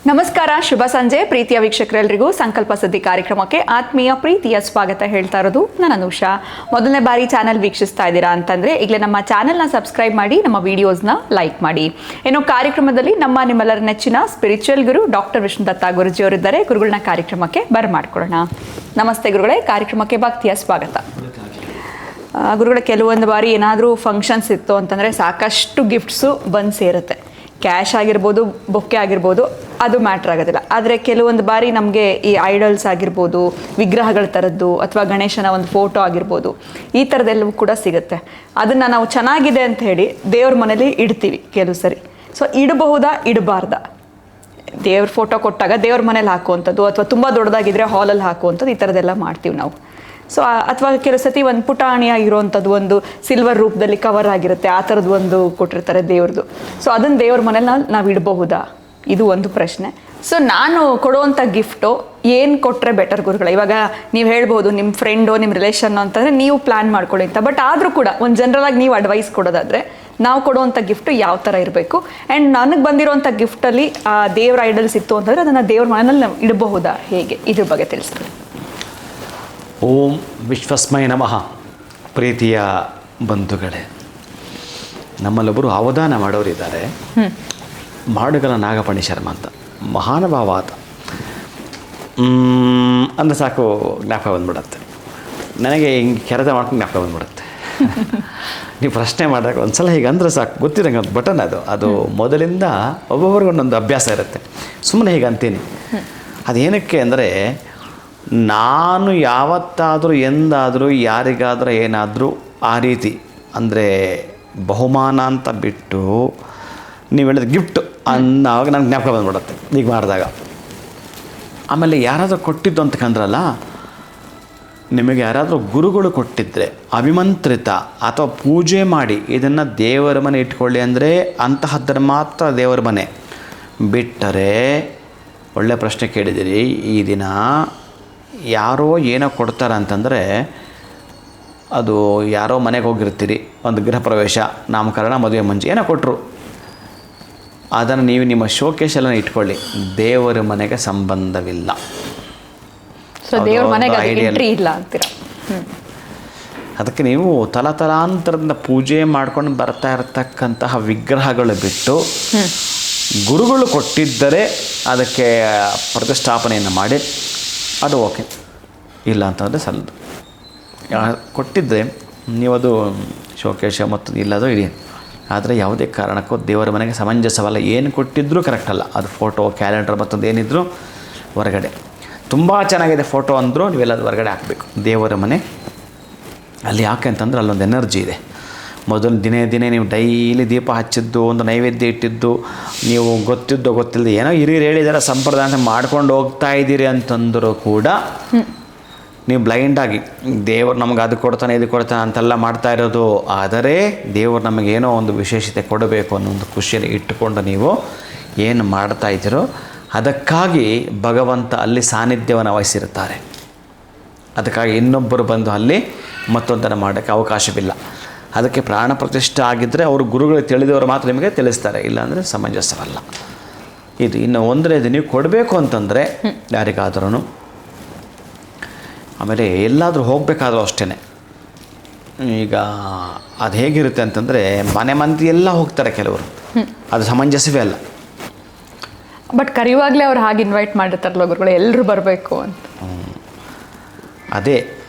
ನಮಸ್ಕಾರ, ಶುಭ ಸಂಜೆ ಪ್ರೀತಿಯ ವೀಕ್ಷಕರೆಲ್ಲರಿಗೂ ಸಂಕಲ್ಪ ಸುದ್ದಿ ಕಾರ್ಯಕ್ರಮಕ್ಕೆ ಆತ್ಮೀಯ ಪ್ರೀತಿಯ ಸ್ವಾಗತ ಹೇಳ್ತಾ ಇರೋದು ನಾನು ಅನುಷಾ. ಮೊದಲನೇ ಬಾರಿ ಚಾನಲ್ ವೀಕ್ಷಿಸ್ತಾ ಇದ್ದೀರಾ ಅಂತಂದ್ರೆ ಈಗಲೇ ನಮ್ಮ ಚಾನೆಲ್ನ ಸಬ್ಸ್ಕ್ರೈಬ್ ಮಾಡಿ, ನಮ್ಮ ವಿಡಿಯೋಸ್ನ ಲೈಕ್ ಮಾಡಿ. ಇನ್ನು ಕಾರ್ಯಕ್ರಮದಲ್ಲಿ ನಿಮ್ಮೆಲ್ಲರ ನೆಚ್ಚಿನ ಸ್ಪಿರಿಚುವಲ್ ಗುರು ಡಾಕ್ಟರ್ ವಿಷ್ಣುದತ್ತ ಗುರುಜಿ ಅವರಿದ್ದಾರೆ. ಗುರುಗಳನ್ನ ಕಾರ್ಯಕ್ರಮಕ್ಕೆ ಬರಮಾಡ್ಕೊಳ್ಳೋಣ. ನಮಸ್ತೆ ಗುರುಗಳೇ, ಕಾರ್ಯಕ್ರಮಕ್ಕೆ ಭಕ್ತಿಯ ಸ್ವಾಗತ. ಗುರುಗಳ ಕೆಲವೊಂದು ಬಾರಿ ಏನಾದರೂ ಫಂಕ್ಷನ್ಸ್ ಇತ್ತು ಅಂತಂದರೆ ಸಾಕಷ್ಟು ಗಿಫ್ಟ್ಸು ಬಂದು ಸೇರುತ್ತೆ. ಕ್ಯಾಶ್ ಆಗಿರ್ಬೋದು, ಬೊಕ್ಕೆ ಆಗಿರ್ಬೋದು, ಅದು ಮ್ಯಾಟ್ರ್ ಆಗೋದಿಲ್ಲ. ಆದರೆ ಕೆಲವೊಂದು ಬಾರಿ ನಮಗೆ ಈ ಐಡಲ್ಸ್ ಆಗಿರ್ಬೋದು, ವಿಗ್ರಹಗಳ ಥರದ್ದು, ಅಥವಾ ಗಣೇಶನ ಒಂದು ಫೋಟೋ ಆಗಿರ್ಬೋದು, ಈ ಥರದ್ದೆಲ್ಲವೂ ಕೂಡ ಸಿಗುತ್ತೆ. ಅದನ್ನು ನಾವು ಚೆನ್ನಾಗಿದೆ ಅಂತ ಹೇಳಿ ದೇವ್ರ ಮನೇಲಿ ಇಡ್ತೀವಿ ಕೆಲವು ಸರಿ. ಸೊ ಇಡಬಹುದಾ, ಇಡಬಾರ್ದಾ? ದೇವ್ರ ಫೋಟೋ ಕೊಟ್ಟಾಗ ದೇವ್ರ ಮನೇಲಿ ಹಾಕುವಂಥದ್ದು, ಅಥವಾ ತುಂಬ ದೊಡ್ಡದಾಗಿದ್ದರೆ ಹಾಲಲ್ಲಿ ಹಾಕುವಂಥದ್ದು, ಈ ಥರದ್ದೆಲ್ಲ ಮಾಡ್ತೀವಿ ನಾವು. ಸೊ ಅಥವಾ ಕೆಲವು ಸತಿ ಒಂದು ಪುಟಾಣಿಯಾಗಿರುವಂಥದ್ದು ಒಂದು ಸಿಲ್ವರ್ ರೂಪದಲ್ಲಿ ಕವರ್ ಆಗಿರುತ್ತೆ, ಆ ಥರದ್ದು ಒಂದು ಕೊಟ್ಟಿರ್ತಾರೆ ದೇವ್ರದ್ದು. ಸೊ ಅದನ್ನು ದೇವ್ರ ಮನೇಲಿ ನಾವು ಇಡಬಹುದಾ? ಇದು ಒಂದು ಪ್ರಶ್ನೆ. ಸೊ ನಾನು ಕೊಡುವಂಥ ಗಿಫ್ಟು ಏನು ಕೊಟ್ಟರೆ ಬೆಟರ್ ಗುರುಗಳ? ಇವಾಗ ನೀವು ಹೇಳ್ಬೋದು ನಿಮ್ಮ ಫ್ರೆಂಡು, ನಿಮ್ಮ ರಿಲೇಷನ್ ಅಂತಂದರೆ ನೀವು ಪ್ಲ್ಯಾನ್ ಮಾಡ್ಕೊಳ್ಳಿ ಅಂತ. ಬಟ್ ಆದರೂ ಕೂಡ ಒಂದು ಜನರಲಾಗಿ ನೀವು ಅಡ್ವೈಸ್ ಕೊಡೋದಾದರೆ ನಾವು ಕೊಡುವಂಥ ಗಿಫ್ಟು ಯಾವ ಥರ ಇರಬೇಕು? ಆ್ಯಂಡ್ ನನಗೆ ಬಂದಿರೋವಂಥ ಗಿಫ್ಟಲ್ಲಿ ದೇವ್ರ ಐಡಲ್ಸ್ ಇತ್ತು ಅಂತಂದರೆ ಅದನ್ನು ದೇವ್ರ ಮನೆಯಲ್ಲಿ ನಾವು ಇಡಬಹುದಾ, ಹೇಗೆ? ಇದ್ರ ಬಗ್ಗೆ ತಿಳಿಸ್ತೀವಿ. ಓಂ ವಿಶ್ವಸ್ಮೈ ನಮಃ. ಪ್ರೀತಿಯ ಬಂಧುಗಳೇ, ನಮ್ಮಲ್ಲೊಬ್ಬರು ಅವಧಾನ ಮಾಡೋರಿದ್ದಾರೆ, ಮಾಡುಗಲ ನಾಗಪಣಿ ಶರ್ಮ ಅಂತ, ಮಹಾನುಭಾವ ಆತ. ಅಂದರೆ ಸಾಕು ಜ್ಞಾಪಕ ಬಂದ್ಬಿಡತ್ತೆ ನನಗೆ. ಹಿಂಗೆ ಕೆರೆತ ಮಾಡ್ಕೊಂಡು ಜ್ಞಾಪಕ ಬಂದ್ಬಿಡುತ್ತೆ. ನೀವು ಪ್ರಶ್ನೆ ಮಾಡಿದಾಗ ಒಂದು ಸಲ ಹೀಗೆ ಅಂದರೆ ಸಾಕು, ಗೊತ್ತಿರಂಗೆ ಒಂದು ಬಟನ್ ಅದು ಮೊದಲಿಂದ ಒಬ್ಬೊಬ್ರಿಗೊಂದೊಂದು ಅಭ್ಯಾಸ ಇರುತ್ತೆ. ಸುಮ್ಮನೆ ಹೀಗೆ ಅಂತೀನಿ. ಅದೇನಕ್ಕೆ ಅಂದರೆ, ನಾನು ಯಾವತ್ತಾದರೂ ಎಂದಾದರೂ ಯಾರಿಗಾದರೂ ಏನಾದರೂ ಆ ರೀತಿ ಅಂದರೆ ಬಹುಮಾನ ಅಂತ ಬಿಟ್ಟು ನೀವು ಹೇಳಿದ ಗಿಫ್ಟ್ ಅನ್ನೋವಾಗ ನನಗೆ ಜ್ಞಾಪಕ ಬಂದ್ಬಿಡುತ್ತೆ ಈಗ ಮಾಡಿದಾಗ. ಆಮೇಲೆ ಯಾರಾದರೂ ಕೊಟ್ಟಿದ್ದು ಅಂತ ಕಂಡ್ರಲ್ಲ, ನಿಮಗೆ ಯಾರಾದರೂ ಗುರುಗಳು ಕೊಟ್ಟಿದ್ದರೆ ಅಭಿಮಂತ್ರಿತ ಅಥವಾ ಪೂಜೆ ಮಾಡಿ ಇದನ್ನು ದೇವರ ಮನೆ ಇಟ್ಕೊಳ್ಳಿ ಅಂದರೆ ಅಂತಹದ್ದನ್ನು ಮಾತ್ರ ದೇವರ ಮನೆ. ಬಿಟ್ಟರೆ, ಒಳ್ಳೆಯ ಪ್ರಶ್ನೆ ಕೇಳಿದ್ದೀರಿ. ಈ ದಿನ ಯಾರೋ ಏನೋ ಕೊಡ್ತಾರೆ ಅಂತಂದರೆ, ಅದು ಯಾರೋ ಮನೆಗೆ ಹೋಗಿರ್ತೀರಿ, ಒಂದು ಗೃಹ ಪ್ರವೇಶ, ನಾಮಕರಣ, ಮದುವೆ ಮುಂಚೆ ಏನೋ ಕೊಟ್ಟರು, ಅದನ್ನು ನೀವು ನಿಮ್ಮ ಶೋಕೇಶೆಲ್ಲ ಇಟ್ಕೊಳ್ಳಿ. ದೇವರ ಮನೆಗೆ ಸಂಬಂಧವಿಲ್ಲ. ಸೊ ದೇವರ ಮನೆಗೆ ಎಂಟ್ರಿ ಇಲ್ಲ ಅಂತೀರಾ? ಅದಕ್ಕೆ ನೀವು ತಲಾಂತರದಿಂದ ಪೂಜೆ ಮಾಡ್ಕೊಂಡು ಬರ್ತಾ ಇರತಕ್ಕಂತಹ ವಿಗ್ರಹಗಳು ಬಿಟ್ಟು ಗುರುಗಳು ಕೊಟ್ಟಿದ್ದರೆ ಅದಕ್ಕೆ ಪ್ರತಿಷ್ಠಾಪನೆಯನ್ನು ಮಾಡಿ ಅದು ಓಕೆ. ಇಲ್ಲ ಅಂತಂದರೆ ಸಲ್ಲದು. ಕೊಟ್ಟಿದ್ದರೆ ನೀವದು ಶೋಕೇಶ ಮತ್ತು ಇಲ್ಲದೋ ಇಡಿ. ಆದರೆ ಯಾವುದೇ ಕಾರಣಕ್ಕೂ ದೇವರ ಮನೆಗೆ ಸಮಂಜಸವಲ್ಲ. ಏನು ಕೊಟ್ಟಿದ್ರೂ ಕರೆಕ್ಟ್ ಅಲ್ಲ. ಅದು ಫೋಟೋ, ಕ್ಯಾಲೆಂಡರ್ ಮತ್ತೊಂದು ಏನಿದ್ರು ಹೊರಗಡೆ. ತುಂಬ ಚೆನ್ನಾಗಿದೆ ಫೋಟೋ ಅಂದರೂ ನೀವೆಲ್ಲದು ಹೊರಗಡೆ ಹಾಕಬೇಕು. ದೇವರ ಮನೆ ಅಲ್ಲಿ ಯಾಕೆ ಅಂತಂದ್ರೆ ಅಲ್ಲೊಂದು ಎನರ್ಜಿ ಇದೆ. ಮೊದಲು ದಿನೇ ನೀವು ಡೈಲಿ ದೀಪ ಹಚ್ಚಿದ್ದು, ಒಂದು ನೈವೇದ್ಯ ಇಟ್ಟಿದ್ದು, ನೀವು ಗೊತ್ತಿದ್ದೋ ಗೊತ್ತಿಲ್ಲದೆ ಏನೋ ಹಿರಿಯರು ಹೇಳಿದಾರೆ ಸಂಪ್ರದಾಯ ಅಂತ ಮಾಡ್ಕೊಂಡು ಹೋಗ್ತಾ ಇದ್ದೀರಿ ಅಂತಂದರೂ ಕೂಡ ನೀವು ಬ್ಲೈಂಡಾಗಿ ದೇವರು ನಮಗೆ ಅದು ಕೊಡ್ತಾನೆ ಇದು ಕೊಡ್ತಾನೆ ಅಂತೆಲ್ಲ ಮಾಡ್ತಾ ಇರೋದು. ಆದರೆ ದೇವರು ನಮಗೇನೋ ಒಂದು ವಿಶೇಷತೆ ಕೊಡಬೇಕು ಅನ್ನೋ ಒಂದು ಖುಷಿಯಲ್ಲಿ ಇಟ್ಟುಕೊಂಡು ನೀವು ಏನು ಮಾಡ್ತಾ ಇದ್ದೀರೋ ಅದಕ್ಕಾಗಿ ಭಗವಂತ ಅಲ್ಲಿ ಸಾನ್ನಿಧ್ಯವನ್ನು ವಹಿಸಿರುತ್ತಾರೆ. ಅದಕ್ಕಾಗಿ ಇನ್ನೊಬ್ಬರು ಬಂದು ಅಲ್ಲಿ ಮತ್ತೊಂದನ್ನು ಮಾಡೋಕ್ಕೆ ಅವಕಾಶವಿಲ್ಲ. ಅದಕ್ಕೆ ಪ್ರಾಣ ಪ್ರತಿಷ್ಠೆ ಆಗಿದ್ದರೆ ಅವರು ಗುರುಗಳು ತಿಳಿದವರು ಮಾತ್ರ ನಿಮಗೆ ತಿಳಿಸ್ತಾರೆ, ಇಲ್ಲಾಂದರೆ ಸಮಂಜಸವಲ್ಲ ಇದು. ಇನ್ನು ಒಂದನೇದು ನೀವು ಕೊಡಬೇಕು ಅಂತಂದರೆ ಯಾರಿಗಾದ್ರೂ, ಆಮೇಲೆ ಎಲ್ಲಾದರೂ ಹೋಗಬೇಕಾದ್ರೂ ಅಷ್ಟೇ. ಈಗ ಅದು ಹೇಗಿರುತ್ತೆ ಅಂತಂದರೆ, ಮನೆ ಮಂದಿ ಎಲ್ಲ ಹೋಗ್ತಾರೆ ಕೆಲವರು, ಅದು ಸಮಂಜಸವೇ ಅಲ್ಲ. ಬಟ್ ಕರೆಯುವಾಗಲೇ ಅವ್ರು ಹಾಗೆ ಇನ್ವೈಟ್ ಮಾಡಿರ್ತಾರಲ್ಲ ಗುರುಗಳು, ಎಲ್ಲರೂ ಬರಬೇಕು ಅಂತ. ಅದೇ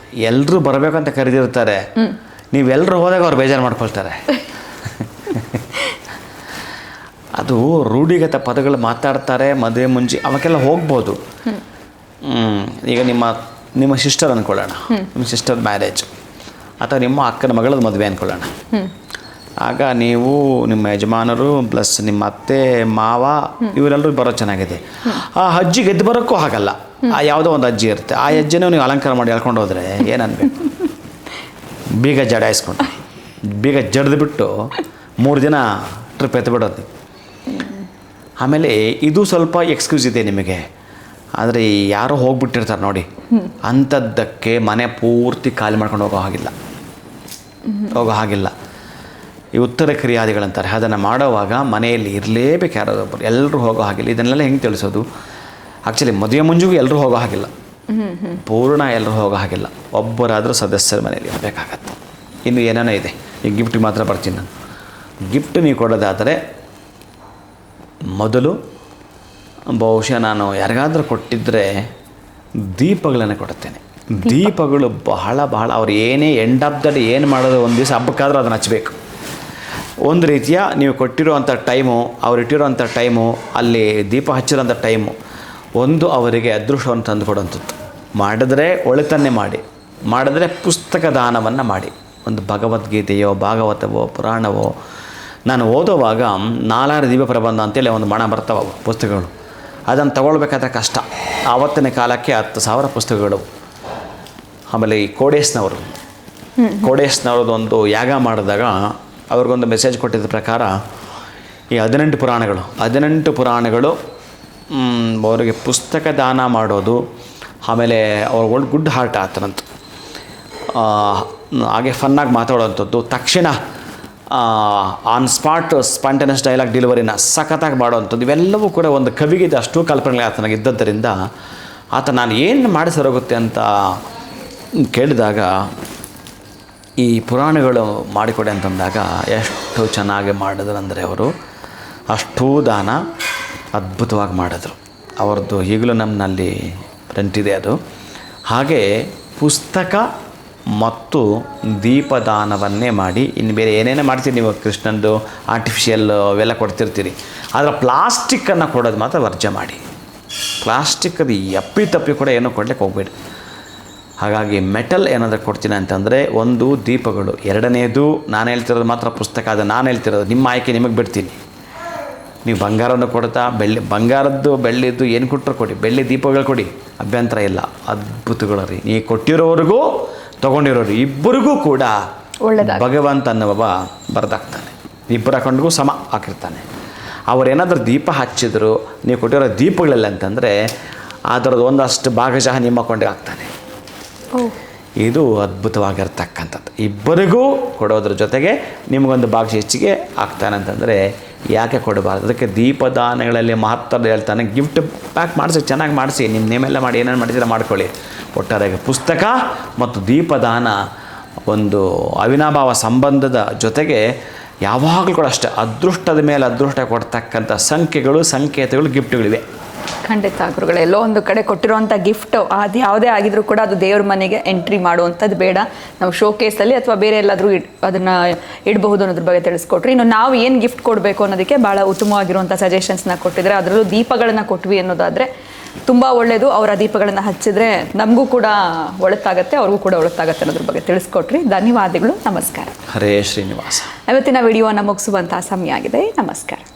ಎಲ್ಲರೂ ಬರಬೇಕು ಅಂತ ಕರೆದಿರ್ತಾರೆ. ನೀವೆಲ್ಲರೂ ಹೋದಾಗ ಅವ್ರು ಬೇಜಾರು ಮಾಡ್ಕೊಳ್ತಾರೆ. ಅದು ರೂಢಿಗತ ಪದಗಳು ಮಾತಾಡ್ತಾರೆ ಮದುವೆ ಮುಂಚೆ, ಅವಕ್ಕೆಲ್ಲ ಹೋಗ್ಬೋದು. ಈಗ ನಿಮ್ಮ ಸಿಸ್ಟರ್ ಅಂದ್ಕೊಳ್ಳೋಣ, ನಿಮ್ಮ ಸಿಸ್ಟರ್ ಮ್ಯಾರೇಜ್, ಅಥವಾ ನಿಮ್ಮ ಅಕ್ಕನ ಮಗಳದ ಮದುವೆ ಅಂದ್ಕೊಳ್ಳೋಣ. ಆಗ ನೀವು, ನಿಮ್ಮ ಯಜಮಾನರು ಪ್ಲಸ್ ನಿಮ್ಮ ಅತ್ತೆ ಮಾವ ಇವರೆಲ್ಲರೂ ಬರೋ ಚೆನ್ನಾಗಿದೆ. ಆ ಅಜ್ಜಿಗೆ ಎದ್ದು ಬರೋಕ್ಕೂ ಆಗಲ್ಲ. ಯಾವುದೋ ಒಂದು ಅಜ್ಜಿ ಇರುತ್ತೆ, ಆ ಅಜ್ಜಿನೂ ನೀವು ಅಲಂಕಾರ ಮಾಡಿ ಹೇಳ್ಕೊಂಡು ಹೋದರೆ ಏನನ್ಬೇಕು? ಬೀಗ ಜಡಾಯಿಸ್ಕೊಂಡು ಬೀಗ ಜಡ್ದುಬಿಟ್ಟು 3 ದಿನ ಟ್ರಿಪ್ ಎತ್ಬಿಡೋದು. ಆಮೇಲೆ ಇದು ಸ್ವಲ್ಪ ಎಕ್ಸ್ಕ್ಯೂಸ್ ಇದೆ ನಿಮಗೆ. ಆದರೆ ಯಾರೋ ಹೋಗ್ಬಿಟ್ಟಿರ್ತಾರೆ ನೋಡಿ, ಅಂಥದ್ದಕ್ಕೆ ಮನೆ ಪೂರ್ತಿ ಖಾಲಿ ಮಾಡ್ಕೊಂಡು ಹೋಗೋ ಹಾಗಿಲ್ಲ. ಈ ಉತ್ತರ ಕ್ರಿಯಾದಿಗಳಂತಾರೆ. ಅದನ್ನು ಮಾಡೋವಾಗ ಮನೆಯಲ್ಲಿ ಇರಲೇಬೇಕು ಯಾರಾದೊಬ್ಬರು, ಎಲ್ಲರೂ ಹೋಗೋ ಹಾಗಿಲ್ಲ. ಇದನ್ನೆಲ್ಲ ಹೆಂಗೆ ತಿಳಿಸೋದು? ಆ್ಯಕ್ಚುಲಿ ಮದುವೆ ಮುಂಜುಗೂ ಎಲ್ಲರೂ ಹೋಗೋ ಹಾಗಿಲ್ಲ, ಪೂರ್ಣ ಎಲ್ಲರೂ ಹೋಗೋ ಹಾಗಿಲ್ಲ, ಒಬ್ಬರಾದರೂ ಸದಸ್ಯರ ಮನೆಯಲ್ಲಿ ಇರಬೇಕಾಗತ್ತೆ. ಇನ್ನು ಏನೇನೋ ಇದೆ, ಈ ಗಿಫ್ಟಿಗೆ ಮಾತ್ರ ಬರ್ತೀನಿ ನಾನು. ಗಿಫ್ಟ್ ನೀವು ಕೊಡೋದಾದರೆ ಮೊದಲು ಬಹುಶಃ ನಾನು ಯಾರಿಗಾದ್ರೂ ಕೊಟ್ಟಿದ್ದರೆ ದೀಪಗಳನ್ನು ಕೊಡುತ್ತೇನೆ. ದೀಪಗಳು ಬಹಳ ಅವ್ರು ಏನೇ ಎಂಡ್ ಆಫ್ ದ ಡೇ ಏನು ಮಾಡೋದು, ಒಂದು ದಿವಸ ಹಬ್ಬಕ್ಕಾದ್ರೂ ಅದನ್ನು ಹಚ್ಚಬೇಕು. ಒಂದು ರೀತಿಯ ನೀವು ಕೊಟ್ಟಿರೋವಂಥ ಟೈಮು, ಅವ್ರು ಇಟ್ಟಿರೋವಂಥ ಟೈಮು, ಅಲ್ಲಿ ದೀಪ ಹಚ್ಚಿರೋಂಥ ಟೈಮು ಒಂದು ಅವರಿಗೆ ಅದೃಷ್ಟವನ್ನು ತಂದು ಕೊಡುವಂಥದ್ದು. ಮಾಡಿದ್ರೆ ಒಳಿತನ್ನೇ ಮಾಡಿ, ಮಾಡಿದ್ರೆ ಪುಸ್ತಕ ದಾನವನ್ನು ಮಾಡಿ. ಒಂದು ಭಗವದ್ಗೀತೆಯೋ ಭಾಗವತವೋ ಪುರಾಣವೋ ನಾನು ಓದೋವಾಗ 4 ದೀಪ ಪ್ರಬಂಧ ಅಂತೇಳಿ ಒಂದು ಮಣ ಬರ್ತಾವೆ ಪುಸ್ತಕಗಳು. ಅದನ್ನು ತಗೊಳ್ಬೇಕಾದ್ರೆ ಕಷ್ಟ. ಆವತ್ತಿನ ಕಾಲಕ್ಕೆ 10,000 ಪುಸ್ತಕಗಳು. ಆಮೇಲೆ ಈ ಕೋಡೇಶ್ನವ್ರದ್ದು ಒಂದು ಯಾಗ ಮಾಡಿದಾಗ ಅವ್ರಿಗೊಂದು ಮೆಸೇಜ್ ಕೊಟ್ಟಿದ್ದ ಪ್ರಕಾರ ಈ 18 ಪುರಾಣಗಳು ಅವರಿಗೆ ಪುಸ್ತಕ ದಾನ ಮಾಡೋದು. ಆಮೇಲೆ ಅವ್ರ ಒಳ್ಳೆ ಗುಡ್ ಹಾರ್ಟ್ ಆತನಂತ, ಹಾಗೆ ಫನ್ನಾಗಿ ಮಾತಾಡೋವಂಥದ್ದು, ತಕ್ಷಣ ಆನ್ ಸ್ಪಾಂಟೇನಿಯಸ್ ಡೈಲಾಗ್ ಡೆಲಿವರಿನ ಸಖತ್ತಾಗಿ ಮಾಡೋವಂಥದ್ದು. ಇವೆಲ್ಲವೂ ಕೂಡ ಒಂದು ಕವಿಗೆ ಅಷ್ಟು ಕಲ್ಪನೆಗಳು ಆತನಿಗೆ ಇದ್ದದ್ದರಿಂದ ಆತ ನಾನು ಏನು ಮಾಡಿ ಸರೋಗುತ್ತೆ ಅಂತ ಕೇಳಿದಾಗ ಈ ಪುರಾಣಗಳು ಮಾಡಿಕೊಡಿ ಅಂತಂದಾಗ ಎಷ್ಟು ಚೆನ್ನಾಗಿ ಮಾಡಿದ್ರಂದರೆ ಅವರು ಅಷ್ಟೂ ದಾನ ಅದ್ಭುತವಾಗಿ ಮಾಡಿದ್ರು. ಅವ್ರದ್ದು ಈಗಲೂ ನಮ್ಮಲ್ಲಿ ಪ್ರಿಂಟ್ ಇದೆ ಅದು. ಹಾಗೆ ಪುಸ್ತಕ ಮತ್ತು ದೀಪದಾನವನ್ನೇ ಮಾಡಿ, ಇನ್ನು ಬೇರೆ ಏನೇನೇ ಮಾಡ್ತೀರಿ ನೀವು, ಕೃಷ್ಣಂದು ಆರ್ಟಿಫಿಷಿಯಲ್ ಅವೆಲ್ಲ ಕೊಡ್ತಿರ್ತೀರಿ, ಆದರೆ ಪ್ಲಾಸ್ಟಿಕ್ಕನ್ನು ಕೊಡೋದು ಮಾತ್ರ ವರ್ಜ ಮಾಡಿ. ಪ್ಲಾಸ್ಟಿಕ್ ಅದು ತಪ್ಪಿ ಕೂಡ ಏನೂ ಕೊಡ್ಲಿಕ್ಕೆ ಹೋಗಬೇಡಿ. ಹಾಗಾಗಿ ಮೆಟಲ್ ಏನಾದರೂ ಕೊಡ್ತೀನಿ ಅಂತಂದರೆ, ಒಂದು ದೀಪಗಳು, ಎರಡನೇದು ನಾನು ಹೇಳ್ತಿರೋದು ಮಾತ್ರ ಪುಸ್ತಕ, ಅದು ನಾನು ಹೇಳ್ತಿರೋದು, ನಿಮ್ಮ ಆಯ್ಕೆ ನಿಮಗೆ ಬಿಡ್ತೀನಿ. ನೀವು ಬಂಗಾರವನ್ನು ಕೊಡ್ತಾ ಬಂಗಾರದ್ದು ಬೆಳ್ಳಿದ್ದು ಏನು ಕೊಟ್ಟರು ಕೊಡಿ, ಬೆಳ್ಳಿ ದೀಪಗಳು ಕೊಡಿ, ಅಭ್ಯಂತರ ಇಲ್ಲ. ಅದ್ಭುತಗಳು ರೀ. ನೀವು ಕೊಟ್ಟಿರೋರಿಗೂ ತೊಗೊಂಡಿರೋರು ಇಬ್ಬರಿಗೂ ಕೂಡ ಭಗವಂತ ಅನ್ನುವ ಬರೆದಾಗ್ತಾನೆ. ಇಬ್ಬರ ಅಕೌಂಟ್ಗೂ ಸಮ ಹಾಕಿರ್ತಾನೆ. ಅವರೇನಾದರೂ ದೀಪ ಹಚ್ಚಿದ್ರು, ನೀವು ಕೊಟ್ಟಿರೋ ದೀಪಗಳೆಲ್ಲ ಅಂತಂದರೆ ಅದರದ್ದು ಒಂದಷ್ಟು ಭಾಗಶಃ ನಿಮ್ಮ ಅಕೌಂಟಿಗೆ ಹಾಕ್ತಾನೆ. ಇದು ಅದ್ಭುತವಾಗಿರ್ತಕ್ಕಂಥದ್ದು. ಇಬ್ಬರಿಗೂ ಕೊಡೋದ್ರ ಜೊತೆಗೆ ನಿಮಗೊಂದು ಭಾಗಶಃ ಹೆಚ್ಚಿಗೆ ಆಗ್ತಾನೆ ಅಂತಂದರೆ ಯಾಕೆ ಕೊಡಬಾರ್ದು? ಅದಕ್ಕೆ ದೀಪದಾನಗಳಲ್ಲಿ ಮಹತ್ವದ ಹೇಳ್ತಾನೆ. ಗಿಫ್ಟ್ ಪ್ಯಾಕ್ ಮಾಡಿಸಿ, ಚೆನ್ನಾಗಿ ಮಾಡಿಸಿ, ನಿಮ್ಮ ನೇಮೆಲ್ಲ ಮಾಡಿ, ಏನೇನು ಮಾಡಿದ್ರೆ ಮಾಡ್ಕೊಳ್ಳಿ. ಒಟ್ಟಾರೆಯಾಗಿ ಪುಸ್ತಕ ಮತ್ತು ದೀಪದಾನ ಒಂದು ಅವಿನಾಭಾವ ಸಂಬಂಧದ ಜೊತೆಗೆ ಯಾವಾಗಲೂ ಕೂಡ ಅಷ್ಟೇ ಅದೃಷ್ಟದ ಮೇಲೆ ಅದೃಷ್ಟ ಕೊಡ್ತಕ್ಕಂಥ ಸಂಕೇತಗಳು ಗಿಫ್ಟ್ಗಳಿವೆ. ಖಂಡಿತ ಗುರುಗಳೇ, ಎಲ್ಲೋ ಒಂದು ಕಡೆ ಕೊಟ್ಟಿರುವಂಥ ಗಿಫ್ಟ್ ಅದು ಯಾವುದೇ ಆಗಿದ್ರೂ ಕೂಡ ಅದು ದೇವ್ರ ಮನೆಗೆ ಎಂಟ್ರಿ ಮಾಡುವಂಥದ್ದು ಬೇಡ. ನಾವು ಶೋಕೇಸಲ್ಲಿ ಅಥವಾ ಬೇರೆ ಎಲ್ಲಾದರೂ ಅದನ್ನು ಇಡಬಹುದು ಅನ್ನೋದ್ರ ಬಗ್ಗೆ ತಿಳಿಸ್ಕೊಟ್ರಿ. ಇನ್ನು ನಾವು ಏನು ಗಿಫ್ಟ್ ಕೊಡಬೇಕು ಅನ್ನೋದಕ್ಕೆ ಭಾಳ ಉತ್ತಮವಾಗಿರುವಂಥ ಸಜೆಷನ್ಸ್ನ ಕೊಟ್ಟಿದ್ರೆ, ಅದರಲ್ಲೂ ದೀಪಗಳನ್ನು ಕೊಟ್ವಿ ಅನ್ನೋದಾದರೆ ತುಂಬ ಒಳ್ಳೆಯದು. ಅವರ ದೀಪಗಳನ್ನು ಹಚ್ಚಿದ್ರೆ ನಮಗೂ ಕೂಡ ಒಳಿತಾಗತ್ತೆ, ಅವ್ರಿಗೂ ಕೂಡ ಒಳಿತಾಗತ್ತೆ ಅನ್ನೋದ್ರ ಬಗ್ಗೆ ತಿಳಿಸ್ಕೊಟ್ರಿ. ಧನ್ಯವಾದಗಳು. ನಮಸ್ಕಾರ. ಹರೇ ಶ್ರೀನಿವಾಸ. ಇವತ್ತಿನ ವಿಡಿಯೋವನ್ನು ಮುಗಿಸುವಂಥ ಸಮಯ ಆಗಿದೆ. ನಮಸ್ಕಾರ.